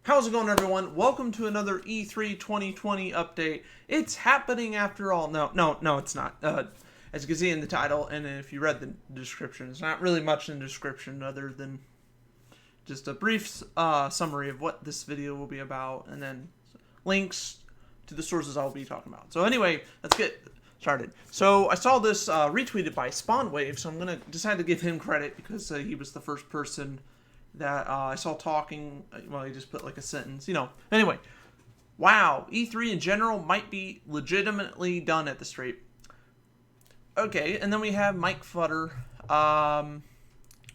How's it going, everyone? Welcome to another E3 2020 update. It's happening after all. No, it's not. As you can see in the title, and if you read the description, it's not really much in the description other than just a brief summary of what this video will be about, and then links to the sources I'll be talking about. So anyway, let's get started. So I saw this retweeted by Spawnwave, so I'm going to decide to give him credit because he was the first person that I saw talking. Well, he just put like a sentence, Anyway, wow, E3 in general might be legitimately done at this rate. Okay, and then we have Mike Futter. I'm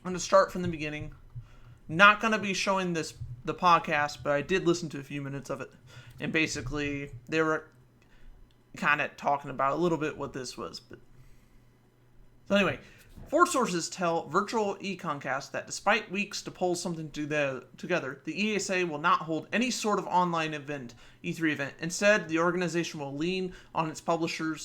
going to start from the beginning. Not going to be showing the podcast, but I did listen to a few minutes of it. And basically, they were kind of talking about a little bit what this was. So anyway, 4 sources tell Virtual EconCast that despite weeks to pull something together, the ESA will not hold any sort of online E3 event. Instead, the organization will lean on its publisher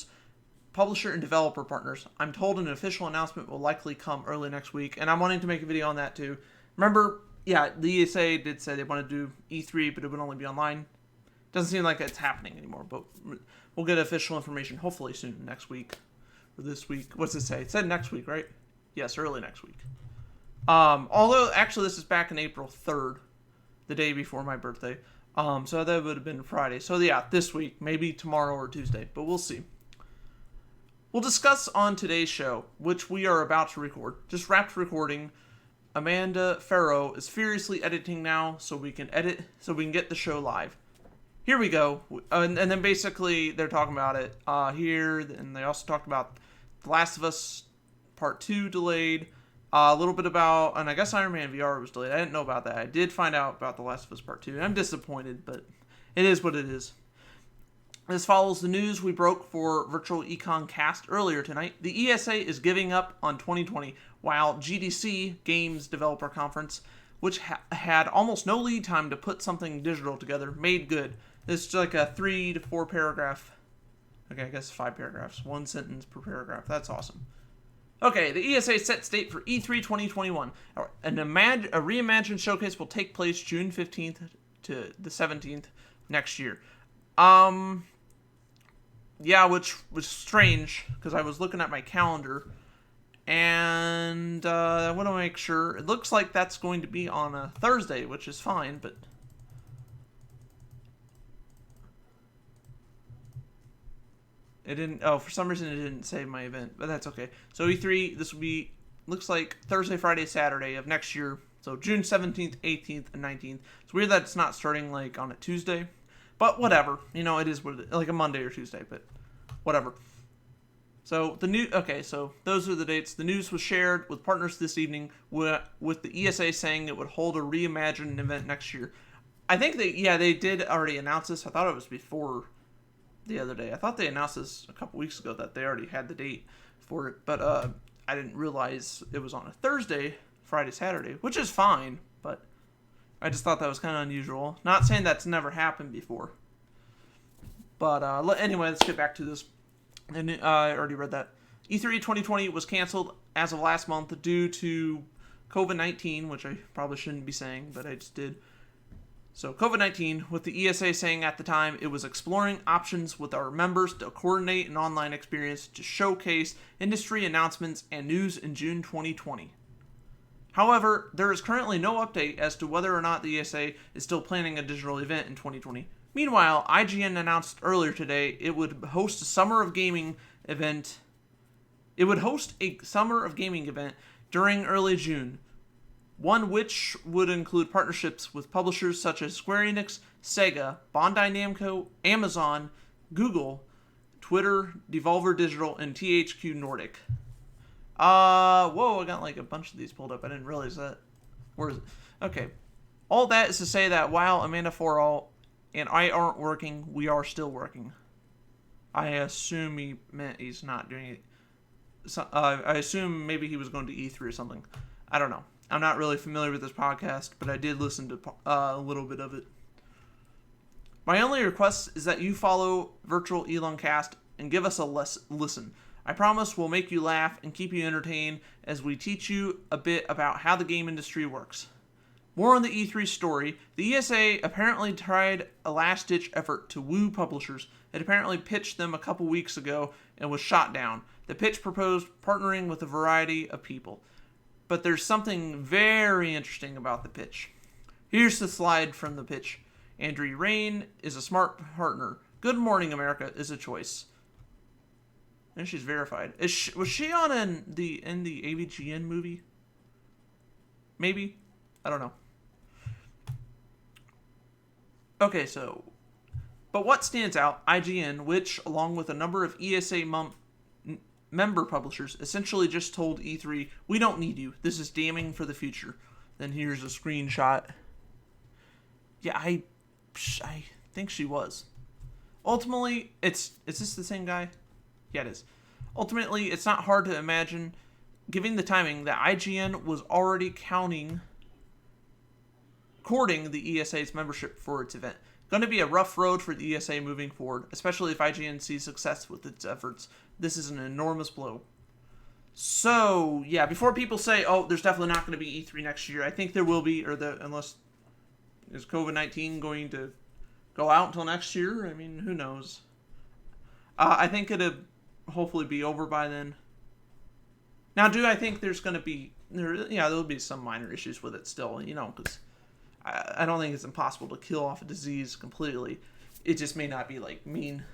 and developer partners. I'm told an official announcement will likely come early next week, and I'm wanting to make a video on that too. Remember, yeah, the ESA did say they want to do E3, but it would only be online. Doesn't seem like it's happening anymore, but we'll get official information hopefully soon, next week. Or this week. What's it say? It said next week, right? Yes, early next week. Although, actually, this is back in April 3rd, the day before my birthday. So that would have been Friday. So yeah, this week. Maybe tomorrow or Tuesday, but we'll see. We'll discuss on today's show, which we are about to record. Just wrapped recording. Amanda Farrow is furiously editing now, so we can get the show live. Here we go. And then basically they're talking about it here, and they also talked about The Last of Us Part 2 delayed. A little bit about, and I guess Iron Man VR was delayed. I didn't know about that. I did find out about The Last of Us Part 2, and I'm disappointed, but it is what it is. This follows the news we broke for Virtual Econ Cast earlier tonight. The ESA is giving up on 2020, while GDC, Games Developer Conference, which had almost no lead time to put something digital together, made good. It's like a 3 to 4 paragraph. Okay, I guess 5 paragraphs. 1 sentence per paragraph. That's awesome. Okay, the ESA set state for E3 2021. A reimagined showcase will take place June 15th to the 17th next year. Yeah, which was strange, because I was looking at my calendar, and I want to make sure. It looks like that's going to be on a Thursday, which is fine, but it didn't. Oh, for some reason it didn't save my event, but that's okay. So E3, this will be, looks like Thursday, Friday, Saturday of next year. So June 17th, 18th, and 19th. It's weird that it's not starting like on a Tuesday, but whatever. It is what it is, like a Monday or Tuesday, but whatever. So so those are the dates. The news was shared with partners this evening, with the ESA saying it would hold a reimagined event next year. I think they did already announce this. I thought it was before the other day. I thought they announced this a couple weeks ago that they already had the date for it, but I didn't realize it was on a Thursday, Friday, Saturday, which is fine, but I just thought that was kind of unusual. Not saying that's never happened before. But anyway, let's get back to this. And I already read that. E3 2020 was canceled as of last month due to COVID-19, which I probably shouldn't be saying, but I just did. So COVID-19, with the ESA saying at the time it was exploring options with our members to coordinate an online experience to showcase industry announcements and news in June 2020. However, there is currently no update as to whether or not the ESA is still planning a digital event in 2020. Meanwhile, IGN announced earlier today it would host a Summer of Gaming event. It would host a Summer of Gaming event during early June, one which would include partnerships with publishers such as Square Enix, Sega, Bandai Namco, Amazon, Google, Twitter, Devolver Digital, and THQ Nordic. Whoa, I got like a bunch of these pulled up. I didn't realize that. Where is it? Okay. All that is to say that while Amanda Farrow and I aren't working, we are still working. I assume he meant he's not doing it. So, I assume maybe he was going to E3 or something. I don't know. I'm not really familiar with this podcast, but I did listen to a little bit of it. My only request is that you follow Virtual EconCast and give us a listen. I promise we'll make you laugh and keep you entertained as we teach you a bit about how the game industry works. More on the E3 story. The ESA apparently tried a last-ditch effort to woo publishers. It apparently pitched them a couple weeks ago and was shot down. The pitch proposed partnering with a variety of people. But there's something very interesting about the pitch. Here's the slide from the pitch. Andrew Rain is a smart partner. Good Morning America is a choice. And she's verified. Was she on in the AVGN movie? Maybe? I don't know. Okay, so... But what stands out, IGN, which, along with a number of ESA member publishers, essentially just told E3, we don't need you. This is damning for the future. Then here's a screenshot. Yeah, I think she was. Ultimately, is this the same guy? Yeah, it is. Ultimately, it's not hard to imagine, given the timing, that IGN was already courting the ESA's membership for its event. Going to be a rough road for the ESA moving forward, especially if IGN sees success with its efforts. This is an enormous blow. So, yeah, before people say, oh, there's definitely not going to be E3 next year, I think there will be, unless, is COVID-19 going to go out until next year? I mean, who knows? I think it'll hopefully be over by then. Now, do I think there's going to be, there'll be some minor issues with it still, because I don't think it's impossible to kill off a disease completely. It just may not be like mainstream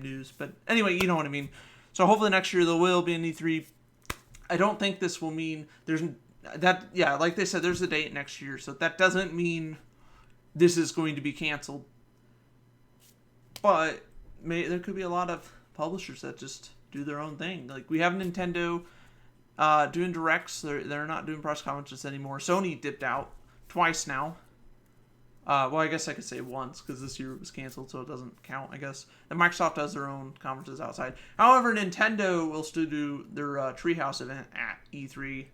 news. But anyway, you know what I mean. So hopefully next year there will be an E3. I don't think this will mean there's that. Yeah, like they said, there's a date next year. So that doesn't mean this is going to be canceled. But there could be a lot of publishers that just do their own thing. Like we have Nintendo doing directs. They're not doing press conferences anymore. Sony dipped out twice now. Well, I guess I could say once because this year it was canceled, so it doesn't count, I guess. And Microsoft does their own conferences outside. However, Nintendo will still do their Treehouse event at E3.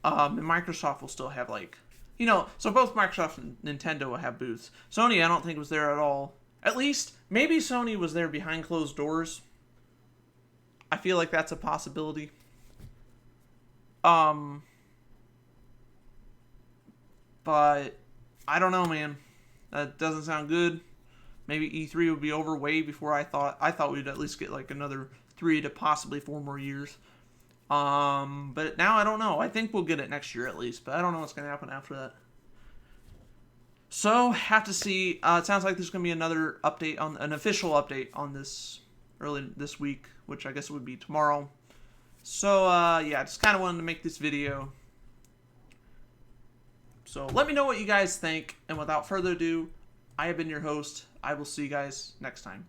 And Microsoft will still have so both Microsoft and Nintendo will have booths. Sony, I don't think was there at all. At least, maybe Sony was there behind closed doors. I feel like that's a possibility. But I don't know, man. That doesn't sound good. Maybe E3 would be over way before I thought. I thought we'd at least get like another 3 to possibly 4 more years. But now I don't know. I think we'll get it next year at least, but I don't know what's going to happen after that. So, have to see. It sounds like there's going to be another update, an official update on this early this week, which I guess would be tomorrow. So, yeah, just kind of wanted to make this video. So, let me know what you guys think. And without further ado, I have been your host. I will see you guys next time.